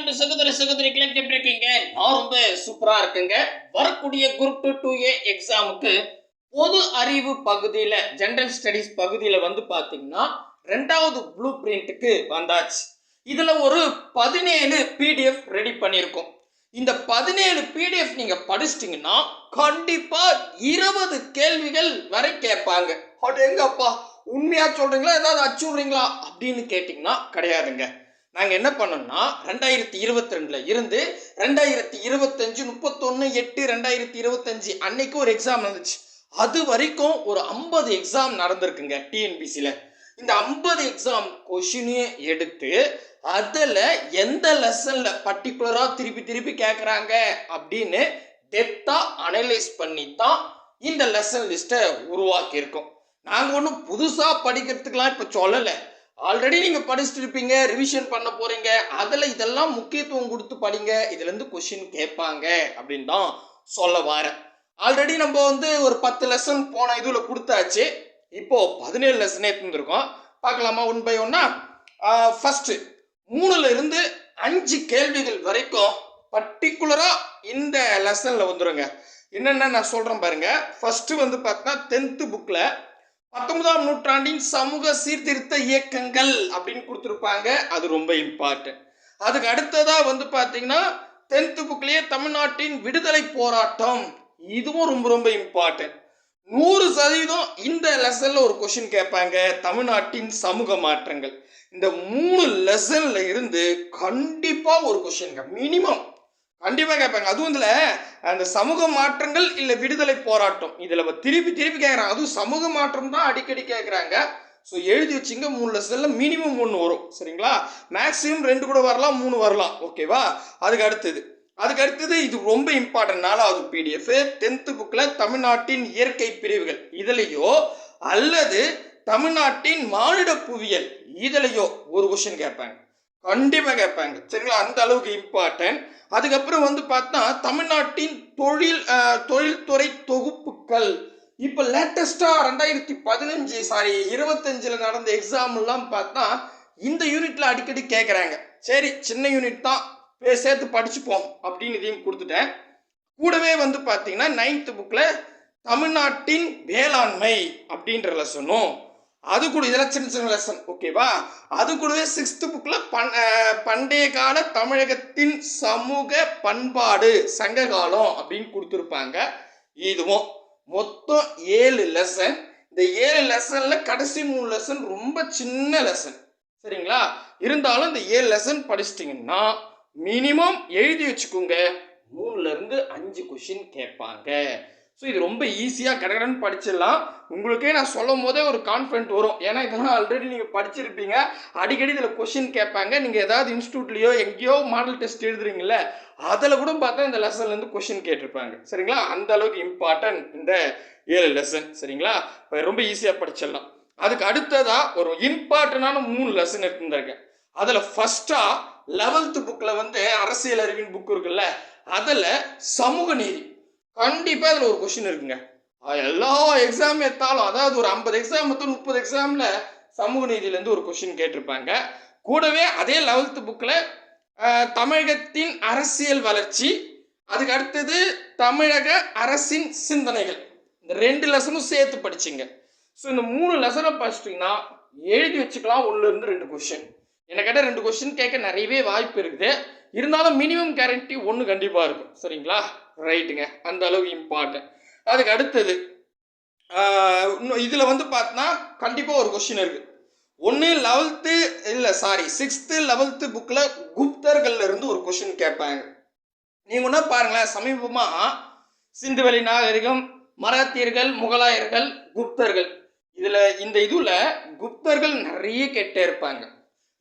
அன்பு சகோதர சகோதரிகளை எப்படி இருக்கீங்க? நான் ரொம்ப சூப்பரா இருக்குங்க. வரக்கூடிய குரூப் 2 2A எக்ஸாமுக்கு பொது அறிவு பகுதியில ஜெனரல் ஸ்டடீஸ் பகுதியில வந்து பாத்தீங்கன்னா ரெண்டாவது ப்ளூ பிரிண்ட்டுக்கு வந்தாச்சு. இதுல ஒரு 17 பிடிஎஃப் ரெடி பண்ணியிருக்கோம். இந்த 17 பிடிஎஃப் நீங்க படிச்சிட்டீங்கன்னா கண்டிப்பா 20 கேள்விகள் வரை கேட்பாங்க. எங்கப்பா உண்மையா சொல்றீங்களா, ஏதாவது அச்சுடுறீங்களா அப்படின்னு கேட்டீங்கன்னா கிடையாதுங்க. நாங்கள் என்ன பண்ணோம்னா 2022 இருந்து 2025 31/8/2025 அன்னைக்கு ஒரு எக்ஸாம் வந்துச்சு. அது வரைக்கும் ஒரு 50 எக்ஸாம் நடந்திருக்குங்க டிஎன்பிசியில். இந்த 50 எக்ஸாம் கொஷினே எடுத்து அதில் எந்த லெசன்ல பர்டிகுலராக திருப்பி திருப்பி கேட்குறாங்க அப்படின்னு டெப்த்தாக அனலைஸ் பண்ணி தான் இந்த லெசன் லிஸ்ட்டை உருவாக்கியிருக்கோம். நாங்கள் ஒன்றும் புதுசாக படிக்கிறதுக்கெலாம் இப்போ சொல்லலை. ஆல்ரெடி நீங்கள் படிச்சுட்டு இருப்பீங்க, ரிவிஷன் பண்ண போகிறீங்க, அதில் இதெல்லாம் முக்கியத்துவம் கொடுத்து படிங்க, இதுலேருந்து கொஷின் கேட்பாங்க அப்படின்னு தான் சொல்ல வரேன். ஆல்ரெடி நம்ம வந்து ஒரு 10 லெசன் போன இதில் கொடுத்தாச்சு. இப்போது 17 லெசனே இருந்திருக்கோம். பார்க்கலாமா ஒன் பை ஒன்னா? ஃபஸ்ட்டு 3ல இருந்து 5 கேள்விகள் வரைக்கும் பர்டிகுலராக இந்த லெசனில் வந்துடுங்க. என்னென்ன நான் சொல்கிறேன் பாருங்கள். ஃபஸ்ட்டு வந்து பார்த்தீங்கன்னா 10th புக்கில் 19ஆம் நூற்றாண்டின் சமூக சீர்திருத்த இயக்கங்கள் அப்படின்னு கொடுத்துருப்பாங்க. அது ரொம்ப இம்பார்ட்டன்ட். அதுக்கு அடுத்ததா வந்து பார்த்தீங்கன்னா 10th புக்லேயே தமிழ்நாட்டின் விடுதலை போராட்டம், இதுவும் ரொம்ப ரொம்ப இம்பார்ட்டன்ட். 100% இந்த லெசன்ல ஒரு கொஸ்டின் கேட்பாங்க, தமிழ்நாட்டின் சமூக மாற்றங்கள். இந்த 3 லெசன்ல இருந்து கண்டிப்பா ஒரு கொஸ்டின் மினிமம் கண்டிப்பா கேட்பாங்க. அதுவும் இதுல அந்த சமூக மாற்றங்கள் இல்ல விடுதலை போராட்டம், இதுல திருப்பி திருப்பி கேட்கறாங்க. அதுவும் சமூக மாற்றம் தான் அடிக்கடி கேட்கறாங்க. ஸோ எழுதி வச்சுங்க, 3 லெசன்ல மினிமம் 1 வரும். சரிங்களா? மேக்ஸிமம் 2 கூட வரலாம், 3 வரலாம். ஓகேவா? அதுக்கு அடுத்தது இது ரொம்ப இம்பார்ட்டன்ட். 4வது பிடிஎஃப் 10th புக்ல தமிழ்நாட்டின் இயற்கை பிரிவுகள் இதுலயோ அல்லது தமிழ்நாட்டின் மானிட புவியியல் இதுலயோ ஒரு கொஸ்டின் கேட்பாங்க. கண்டிப்பா கேட்பாங்க. சரிங்களா? அந்த அளவுக்கு இம்பார்ட்டன்ட். அதுக்கப்புறம் வந்து பார்த்தா தமிழ்நாட்டின் தொழில்துறை தொகுப்புகள். இப்போ லேட்டஸ்டா 2025 நடந்த எக்ஸாம் எல்லாம் பார்த்தா இந்த யூனிட்ல அடிக்கடி கேட்குறாங்க. சரி, சின்ன யூனிட் தான், சேர்த்து படிச்சுப்போம் அப்படின்னு இதையும் கொடுத்துட்டேன். கூடவே வந்து பார்த்தீங்கன்னா 9th புக்ல தமிழ்நாட்டின் வேளாண்மை அப்படின்ற லெசனும், அது கூட இதெல்லாம் சின்ன சின்ன லெசன். ஓகேவா? அது கூடவே 6th புக்ல பண்டைய கால தமிழகத்தின் சமூக பண்பாடு சங்க காலம் அப்படின்னு கொடுத்துருப்பாங்க. இதுவும் மொத்தம் 7 லெசன். இந்த 7 லெசன்ல கடைசி 3 லெசன் ரொம்ப சின்ன லெசன். சரிங்களா? இருந்தாலும் இந்த 7 லெசன் படிச்சிட்டிங்கன்னா மினிமம் எழுதி வச்சுக்கோங்க, 3ல இருந்து 5 கொஸ்டின் கேட்பாங்க. ஸோ இது ரொம்ப ஈஸியாக கடகடன்னு படிச்சிடலாம். உங்களுக்கே நான் சொல்லும் போதே ஒரு கான்ஃபிடென்ட் வரும். ஏன்னா இதெல்லாம் ஆல்ரெடி நீங்கள் படிச்சிருப்பீங்க. அடிக்கடி இதில் கொஸ்டின் கேட்பாங்க. நீங்கள் ஏதாவது இன்ஸ்டியூட்லேயோ எங்கேயோ மாடல் டெஸ்ட் எழுதுறீங்கள, அதில் கூட பார்த்தா இந்த லெசன்லேருந்து கொஸ்டின் கேட்டிருப்பாங்க. சரிங்களா? அந்த அளவுக்கு இம்பார்ட்டன்ட் இந்த 7 லெசன். சரிங்களா? இப்போ ரொம்ப ஈஸியாக படிச்சிடலாம். அதுக்கு அடுத்ததாக ஒரு இம்பார்ட்டண்டான 3 லெசன் எடுத்துருக்கேன். அதில் ஃபஸ்ட்டாக 11th புக்கில் வந்து அரசியல் அறிவின் புக் இருக்குல்ல, அதில் சமூக நீதி கண்டிப்பாக அதில் ஒரு கொஸ்டின் இருக்குங்க. எல்லா எக்ஸாம் எடுத்தாலும், அதாவது ஒரு 50 எக்ஸாம் 30 எக்ஸாமில் சமூக நீதியிலேருந்து ஒரு கொஸ்டின் கேட்டிருப்பாங்க. கூடவே அதே 11th புக்கில் தமிழகத்தின் அரசியல் வளர்ச்சி, அதுக்கு அடுத்தது தமிழக அரசின் சிந்தனைகள், இந்த 2 லெசனும் சேர்த்து படிச்சிங்க. ஸோ இந்த 3 லெசனை படிச்சிட்டிங்கன்னா எழுதி வச்சுக்கலாம், 1லேருந்து 2 கொஸ்டின். என்ன கேட்டால் 2 கொஸ்டின் கேட்க நிறையவே வாய்ப்பு இருக்குது. இருந்தாலும் மினிமம் கேரண்டி 1 கண்டிப்பாக இருக்கும். சரிங்களா? ரைட்டுங்க. அந்த அளவுக்கு இம்பார்ட்டன்ட். அதுக்கு அடுத்தது இதில் வந்து பார்த்தோன்னா கண்டிப்பாக ஒரு கொஸ்டின் இருக்குது. 6th 11th புக்கில் குப்தர்கள்ல இருந்து ஒரு கொஸ்டின் கேட்பாங்க. நீங்கள் ஒன்றா பாருங்களேன், சமீபமாக சிந்துவெளி நாகரிகம், மராத்தியர்கள், முகலாயர்கள், குப்தர்கள், இந்த இதில் குப்தர்கள் நிறைய கேட்டே இருப்பாங்க,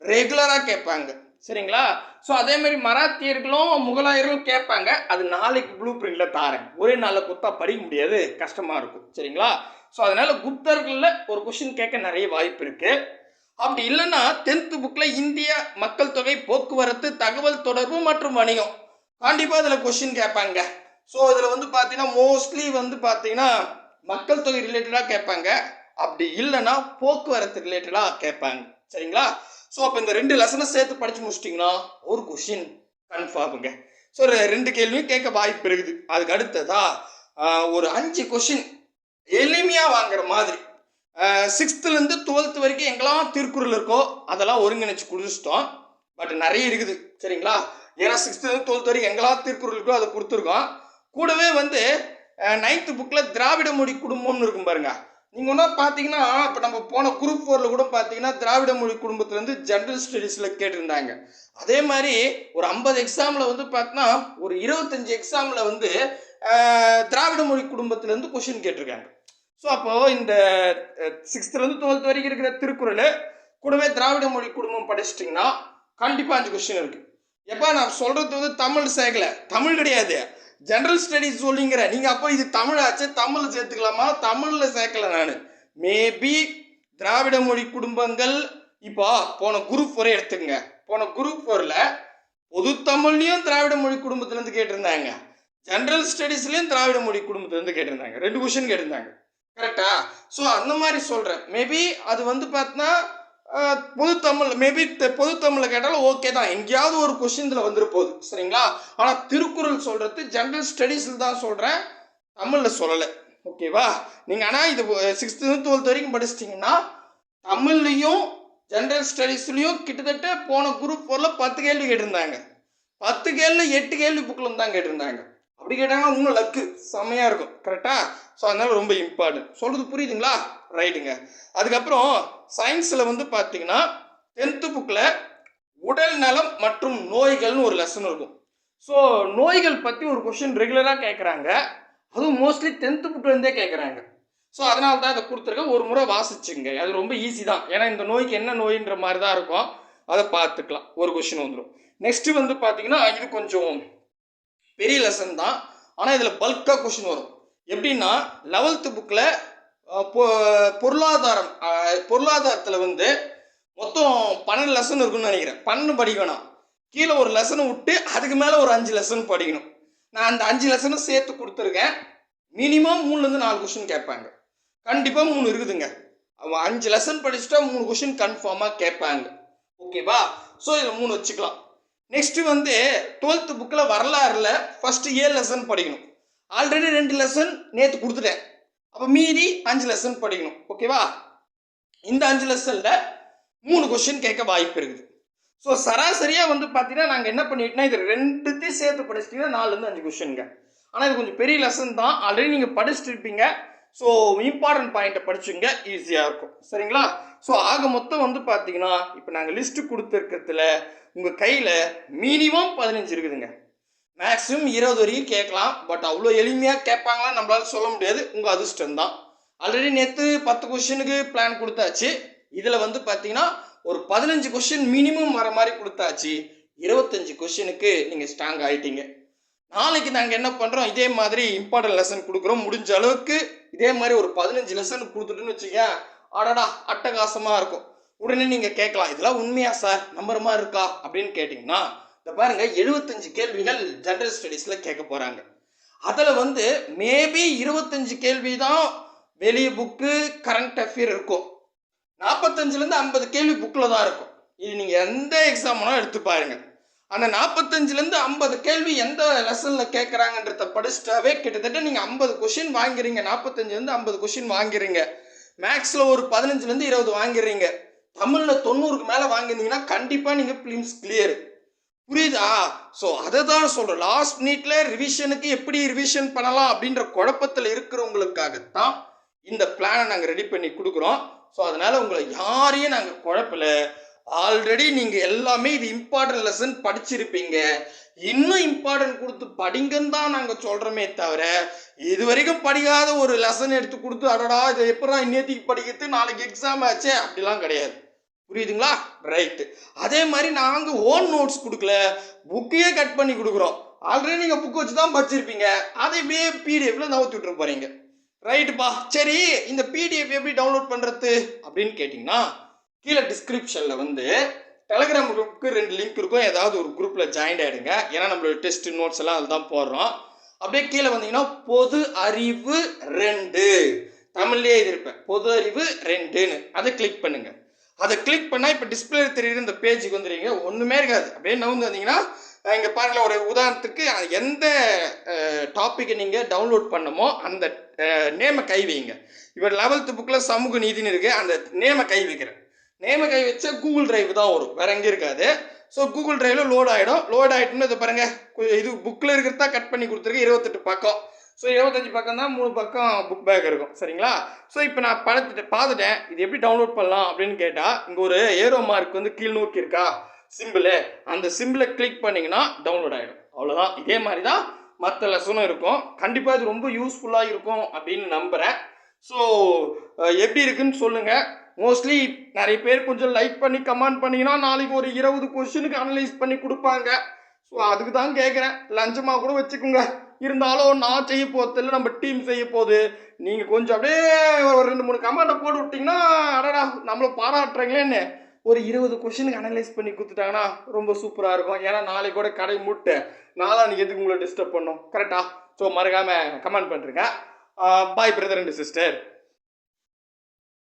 ரெகுலராக கேட்பாங்க. சரிங்களா? ஸோ அதே மாதிரி மராத்தியர்களும் முகலாயர்களும் கேட்பாங்க. அது நாளைக்கு ப்ளூ பிரிண்ட்ல தாரேன். ஒரே நாளில் கொடுத்தா படிக்க முடியாது, கஷ்டமாக இருக்கும். சரிங்களா? ஸோ அதனால குப்தர்களில் ஒரு கொஸ்டின் கேட்க நிறைய வாய்ப்பு இருக்கு. அப்படி இல்லைன்னா 10th புக்கில் இந்திய மக்கள் தொகை, போக்குவரத்து, தகவல் தொடர்பு மற்றும் வணிகம், கண்டிப்பாக இதில் கொஸ்டின் கேட்பாங்க. ஸோ இதில் வந்து பார்த்தீங்கன்னா மோஸ்ட்லி வந்து பார்த்தீங்கன்னா மக்கள் தொகை ரிலேட்டடாக கேட்பாங்க. அப்படி இல்லைன்னா போக்குவரத்து ரிலேட்டடாக கேட்பாங்க. சரிங்களா? ஸோ அப்போ இந்த 2 லெசனை சேர்த்து படித்து முடிச்சிட்டிங்கன்னா ஒரு கொஷின் கன்ஃபார்முங்க. ஸோ 2 கேள்வியும் கேட்க வாய்ப்பு இருக்குது. அதுக்கு அடுத்ததா ஒரு 5 கொஷின் எளிமையாக வாங்குற மாதிரி 6th-லேருந்து 12th வரைக்கும் எங்கெல்லாம் திருக்குறள் இருக்கோ அதெல்லாம் ஒருங்கிணைச்சு கொடுத்துட்டோம். பட் நிறைய இருக்குது சரிங்களா. ஏன்னா 6th-லேருந்து 12th வரைக்கும் எங்கெல்லாம் திருக்குறள் இருக்கோ அதை கொடுத்துருக்கோம். கூடவே வந்து 9th புக்கில் திராவிட மொழி குடும்பம்னு இருக்கும் பாருங்க. நீங்கள் ஒன்றா பார்த்தீங்கன்னா இப்போ நம்ம போன குரூப் 4ல் கூட பார்த்தீங்கன்னா திராவிட மொழி குடும்பத்துலேருந்து ஜென்ரல் ஸ்டடீஸில் கேட்டிருந்தாங்க. அதே மாதிரி ஒரு 50 எக்ஸாமில் வந்து பார்த்தீங்கன்னா ஒரு 25 எக்ஸாமில் வந்து திராவிட மொழி குடும்பத்திலேருந்து கொஷின் கேட்டிருக்காங்க. ஸோ அப்போது இந்த 6th-லேருந்து 12th வரைக்கும் இருக்கிற திருக்குறள் கூடவே திராவிட மொழி குடும்பம் படிச்சிட்டிங்கன்னா கண்டிப்பாக 5 கொஷின் இருக்குது. எப்போ நான் சொல்கிறது வந்து தமிழ் சேர்க்கலை, தமிழ் கிடையாது, ஜென்ரல் ஸ்டடீஸ் சொல்லிங்கிற நீங்கள். அப்போ இது தமிழாச்சு, தமிழ் சேர்த்துக்கலாமா? தமிழில் சேர்க்கலை நான். மேபி திராவிட மொழி குடும்பங்கள் இப்போ போன குரூப் 4 எடுத்துக்கங்க. போன குரூப் 4ல் பொது தமிழ்லையும் திராவிட மொழி குடும்பத்திலேருந்து கேட்டிருந்தாங்க, ஜென்ரல் ஸ்டடீஸ்லையும் திராவிட மொழி குடும்பத்திலேருந்து கேட்டிருந்தாங்க. 2 கொஷின் கேட்டிருந்தாங்க. கரெக்டா? ஸோ அந்த மாதிரி சொல்கிறேன். மேபி அது வந்து பார்த்தீங்கன்னா பொது தமிழ், மேபி பொது தமிழில் கேட்டாலும் ஓகே தான், எங்கேயாவது ஒரு கொஷின் இதில் வந்துரு போகுது சரிங்களா. ஆனால் திருக்குறள் சொல்கிறது ஜென்ரல் ஸ்டடீஸில் தான் சொல்கிறேன், தமிழில் சொல்லலை. ஓகேவா? நீங்கள் ஆனால் இது 6th-லேருந்து 12th வரைக்கும் படிச்சிட்டிங்கன்னா தமிழ்லையும் ஜென்ரல் ஸ்டடீஸ்லையும் கிட்டத்தட்ட போன குரூப் 4ல் 10 கேள்வி கேட்டிருந்தாங்க. 10 கேள்வி 8 கேள்வி புக்கில் தான் கேட்டிருந்தாங்க. அப்படி கேட்டாங்கன்னா இன்னும் லக்கு செம்மையாக இருக்கும். கரெக்டாக? ஸோ அதனால ரொம்ப இம்பார்ட்டன்ட். சொல்கிறது புரியுதுங்களா? ரைட்டுங்க. அதுக்கப்புறம் சயின்ஸில் வந்து பார்த்தீங்கன்னா 10th புக்கில் உடல் நலம் மற்றும் நோய்கள்னு ஒரு லெசன் இருக்கும். ஸோ நோய்கள் பற்றி ஒரு கொஷின் ரெகுலராக கேட்குறாங்க, அதுவும் மோஸ்ட்லி 10th புக்கிலேருந்தே கேட்குறாங்க. ஸோ அதனால தான் இதை கொடுத்துருக்கேன். ஒரு முறை வாசிச்சுங்க, அது ரொம்ப ஈஸி தான். ஏன்னா இந்த நோய்க்கு என்ன நோயின்ற மாதிரி தான் இருக்கும், அதை பார்த்துக்கலாம். ஒரு கொஷின் வந்துடும். நெக்ஸ்ட்டு வந்து பார்த்தீங்கன்னா இது கொஞ்சம் பெரிய லெசன் தான், ஆனால் இதில் பல்காக கொஷின் வரும். எப்படின்னா 11th புக்கில் பொருளாதாரத்தில் வந்து மொத்தம் 12 லெசன் இருக்குன்னு நினைக்கிறேன். 12 படிக்கணும். கீழே ஒரு லெசனை விட்டு அதுக்கு மேலே ஒரு 5 லெசன் படிக்கணும். நான் அந்த 5 லெசனும் சேர்த்து கொடுத்துருக்கேன். மினிமம் 3லேருந்து 4 கொஷின் கேட்பாங்க. கண்டிப்பாக 3 இருக்குதுங்க. அவன் 5 லெசன் படிச்சுட்டா 3 கொஷின் கன்ஃபார்மாக கேட்பாங்க. ஓகேவா? ஸோ இதில் 3 வச்சுக்கலாம். நெக்ஸ்ட்டு வந்து 12th புக்கில் வரலாறுல ஃபஸ்ட்டு 7 லெசன் படிக்கணும். ஆல்ரெடி 2 லெசன் நேற்று கொடுத்துட்டேன். அப்போ மீதி 5 லெசன் படிக்கணும். ஓகேவா? இந்த 5 லெசனில் 3 கொஷின் கேட்க வாய்ப்பு இருக்குது. ஸோ சராசரியாக வந்து பார்த்தீங்கன்னா நாங்கள் என்ன பண்ணிட்டோம்னா இது 2த்தையும் சேர்த்து படிச்சிட்டிங்கன்னா 4லேருந்து 5 கொஷினுங்க. ஆனால் இது கொஞ்சம் பெரிய லெசன் தான், ஆல்ரெடி நீங்கள் படிச்சுட்டு இருப்பீங்க. ஸோ இம்பார்ட்டன்ட் பாயிண்ட்டை படிச்சுங்க, ஈஸியாக இருக்கும் சரிங்களா. ஸோ ஆக மொத்தம் வந்து பார்த்தீங்கன்னா இப்போ நாங்கள் லிஸ்ட்டு கொடுத்துருக்கிறதுல உங்கள் கையில் மினிமம் 15 இருக்குதுங்க. மேக்ஸிமம் 20 வரைக்கும் கேட்கலாம். பட் அவ்வளோ எளிமையாக கேட்பாங்களா நம்மளால சொல்ல முடியாது, உங்கள் அதிர்ஷ்டம் தான். ஆல்ரெடி நேற்று 10 கொஷினுக்கு பிளான் கொடுத்தாச்சு. இதில் வந்து பார்த்தீங்கன்னா ஒரு 15 கொஷின் மினிமம் வர மாதிரி கொடுத்தாச்சு. 25 கொஷினுக்கு நீங்கள் ஸ்ட்ராங் ஆகிட்டீங்க. நாளைக்கு நாங்கள் என்ன பண்ணுறோம், இதே மாதிரி இம்பார்ட்டன்ட் லெசன் கொடுக்குறோம். முடிஞ்ச அளவுக்கு இதே மாதிரி ஒரு 15 லெசன் கொடுத்துட்டுன்னு வச்சுக்க, அடடா அட்டகாசமாக இருக்கும். உடனே நீங்கள் கேட்கலாம், இதெல்லாம் உண்மையா சார், நம்புற மாதிரி இருக்கா அப்படின்னு கேட்டிங்கன்னா இந்த பாருங்க 75 கேள்விகள் ஜென்ரல் ஸ்டடீஸில் கேட்க போகிறாங்க. அதில் வந்து மேபி 25 கேள்வி தான் வெளியே புக்கு கரண்ட் அஃபேர் இருக்கும். 45லேருந்து 50 கேள்வி புக்கில் தான் இருக்கும். இது நீங்கள் எந்த எக்ஸாம்னாலும் எடுத்து பாருங்க. அந்த 45லேருந்து 50 கேள்வி எந்த லெசனில் கேட்குறாங்கன்றத படிச்சுட்டாவே கிட்டத்தட்ட நீங்கள் 50 கொஷின் வாங்கிறீங்க. 45லேருந்து 50 கொஷின் வாங்கிறீங்க. மேக்ஸில் ஒரு 15லேருந்து 20 வாங்கிறீங்க. தமிழில் 90க்கு மேலே வாங்கியிருந்தீங்கன்னா கண்டிப்பாக நீங்கள் ப்ளீம்ஸ் கிளியர். புரியுதா? ஸோ அதை தான் சொல்கிறேன். லாஸ்ட் மினிட்ல ரிவிஷனுக்கு எப்படி ரிவிஷன் பண்ணலாம் அப்படின்ற குழப்பத்தில் இருக்கிறவங்களுக்காகத்தான் இந்த பிளானை நாங்கள் ரெடி பண்ணி கொடுக்குறோம். ஸோ அதனால் உங்களை யாரையும் நாங்கள் குழப்பல. ஆல்ரெடி நீங்கள் எல்லாமே இது இம்பார்ட்டன்ட் லெசன் படிச்சிருப்பீங்க. இன்னும் இம்பார்ட்டன்ட் கொடுத்து படிங்கன்னு தான் நாங்கள் சொல்கிறோமே தவிர இது வரைக்கும் படிக்காத ஒரு லெசன் எடுத்து கொடுத்து அடடா இதை எப்படா இன்னேத்திக்கு படிக்கிறது, நாளைக்கு எக்ஸாம் ஆச்சே, அப்படிலாம் கிடையாது. புரியுதுங்களா? ரைட்டு. அதே மாதிரி நாங்கள் ஓன் நோட்ஸ் கொடுக்கல, புக்கையே கட் பண்ணி கொடுக்குறோம். ஆல்ரெடி நீங்கள் புக் வச்சு தான் படிச்சிருப்பீங்க, அதை பிடிஎஃப்ல நவுத்தி விட்டுற போகிறீங்க. ரைட்டுப்பா. சரி, இந்த பிடிஎஃப் எப்படி டவுன்லோட் பண்ணுறது அப்படின்னு கேட்டிங்கன்னா கீழே டிஸ்கிரிப்ஷனில் வந்து டெலகிராம் குரூப்புக்கு 2 லிங்க் இருக்கும். ஏதாவது ஒரு குரூப்பில் ஜாயின் ஆகிடுங்க. ஏன்னா நம்மளோட டெஸ்ட் நோட்ஸ் எல்லாம் அதுதான் போடுறோம். அப்படியே கீழே வந்தீங்கன்னா பொது அறிவு 2 தமிழ்லேயே இது இருப்பேன், பொது அறிவு 2ன்னு அதை கிளிக் பண்ணுங்க. அதை கிளிக் பண்ணால் இப்போ டிஸ்பிளே தெரியுற இந்த பேஜுக்கு வந்துடுவீங்க. ஒன்றுமே இருக்காது. அப்படியே நவுந்து வந்தீங்கன்னா இங்கே பாருங்களேன், ஒரு உதாரணத்துக்கு எந்த டாப்பிக்கை நீங்கள் டவுன்லோட் பண்ணமோ அந்த நேமை கை வைங்க. இப்போ 11th புக்கில் சமூக நீதினு இருக்குது, அந்த நேமை கை வைக்கிறேன். நேமை கை வச்சா கூகுள் டிரைவ் தான் வரும், வேற எங்கே இருக்காது. ஸோ கூகுள் டிரைவில் லோட் ஆகிடும். லோட் ஆகிட்டுன்னு இதை பாருங்கள், இது புக்கில் இருக்கிறதா கட் பண்ணி கொடுத்துருக்கு, 28 பக்கம். ஸோ 25 பக்கம் தான், 3 பக்கம் புக் பேக் இருக்கும், சரிங்களா? ஸோ இப்போ நான் பார்த்துட்டேன், இது எப்படி டவுன்லோட் பண்ணலாம் அப்படின்னு கேட்டால், இங்கே ஒரு ஏரோ மார்க் வந்து கீழ் நோக்கி இருக்கா சிம்பிளு, அந்த சிம்பிளை கிளிக் பண்ணிங்கன்னா டவுன்லோட் ஆகிடும். அவ்வளோதான். இதே மாதிரி தான் மற்ற லெசனும் இருக்கும். கண்டிப்பாக இது ரொம்ப யூஸ்ஃபுல்லாக இருக்கும் அப்படின்னு நம்புகிறேன். ஸோ எப்படி இருக்குன்னு சொல்லுங்கள். மோஸ்ட்லி நிறைய பேர் கொஞ்சம் லைக் பண்ணி கமெண்ட் பண்ணிங்கன்னா நாளைக்கு ஒரு 20 கொஸ்டினுக்கு அனலைஸ் பண்ணி கொடுப்பாங்க. ஸோ அதுக்கு தான் கேட்குறேன், லஞ்சமாக கூட வச்சுக்கோங்க. இருந்தாலும் நான் செய்ய போகிறதில்ல, நம்ம டீம் செய்ய போகுது. நீங்கள் கொஞ்சம் அப்படியே ஒரு 2-3 கமெண்ட்டை போட்டு விட்டிங்கன்னா, அடடா நம்மளை பாராட்டுறீங்களேன்னு ஒரு 20 கொஸ்டினுக்கு அனலைஸ் பண்ணி கொடுத்துட்டாங்கன்னா ரொம்ப சூப்பராக இருக்கும். ஏன்னா நாளைக்கு கூட கடை மூட்டு நாளான்னைக்கு எதுக்கு உங்களை டிஸ்டர்ப் பண்ணும், கரெக்டாக? ஸோ மறக்காமல் கமெண்ட் பண்ணுறேங்க. பாய் பிரதர் அண்ட் சிஸ்டர்.